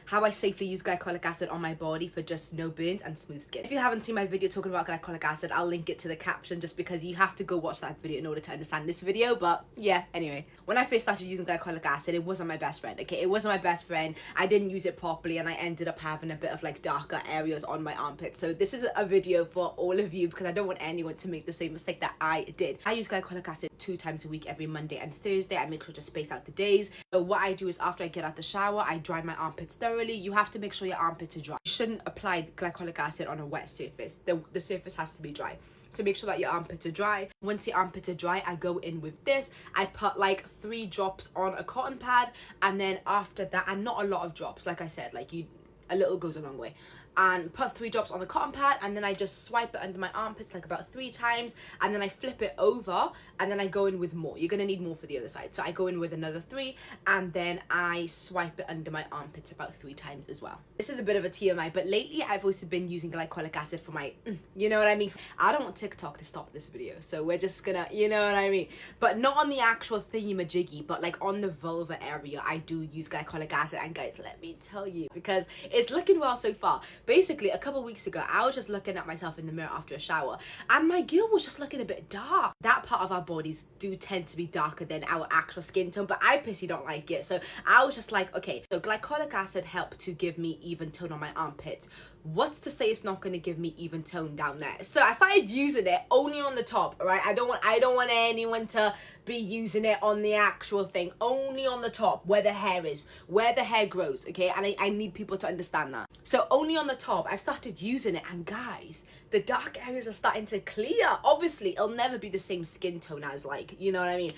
how I safely use glycolic acid on my body for just no burns and smooth skin. If you haven't seen my video talking about glycolic acid, I'll link it to the caption just because you have to go watch that video in order to understand this video. But yeah, anyway, when I first started using glycolic acid, it wasn't my best friend, okay? It wasn't my best friend. I didn't use it properly and I ended up having a bit of like darker areas on my armpits. So this is a video for all of you because I don't want anyone to make the same mistake that I did. I use glycolic acid 2 times a week, every Monday and Thursday. I make sure to space out the days. So what I do is after I get out the shower, I dry my armpits thoroughly. You have to make sure your armpits are dry. You shouldn't apply glycolic acid on a wet surface. The surface has to be dry. So make sure that your armpits are dry. Once your armpits are dry, I go in with this. I put like 3 drops on a cotton pad, and then after that, and not a lot of drops, like I said, like a little goes a long way. And put 3 drops on the cotton pad, and then I just swipe it under my armpits like about 3 times, and then I flip it over, and then I go in with more. You're gonna need more for the other side. So I go in with another 3, and then I swipe it under my armpits about 3 times as well. This is a bit of a TMI, but lately I've also been using glycolic acid for my, you know what I mean? I don't want TikTok to stop this video, so we're just gonna, you know what I mean? But not on the actual thingy-majiggy, but like on the vulva area, I do use glycolic acid. And guys, let me tell you, because it's looking well so far. Basically, a couple weeks ago, I was just looking at myself in the mirror after a shower, and my gill was just looking a bit dark. That part of our bodies do tend to be darker than our actual skin tone, but I personally don't like it. So I was just like, okay, so glycolic acid helped to give me even tone on my armpits. What's to say it's not going to give me even tone down there? So I started using it only on the top, right? I don't want anyone to be using it on the actual thing, only on the top where the hair is, where the hair grows, okay? And I need people to understand that. So only on the top, I've started using it, and guys, the dark areas are starting to clear. Obviously, it'll never be the same skin tone as, like, you know what I mean?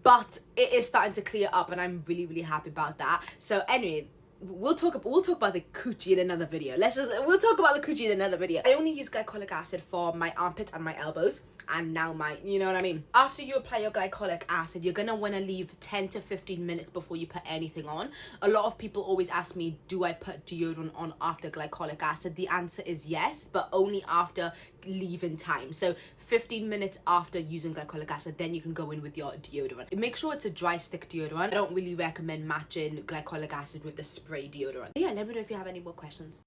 But it is starting to clear up, and I'm really, really happy about that. So anyway, we'll talk about the coochie in another video. We'll talk about the coochie in another video. I only use glycolic acid for my armpits and my elbows, and now you know what I mean? After you apply your glycolic acid, you're gonna wanna leave 10 to 15 minutes before you put anything on. A lot of people always ask me, do I put deodorant on after glycolic acid? The answer is yes, but only after leave-in time. So 15 minutes after using glycolic acid, then you can go in with your deodorant. Make sure it's a dry stick deodorant. I don't really recommend matching glycolic acid with the spray deodorant. But yeah, let me know if you have any more questions.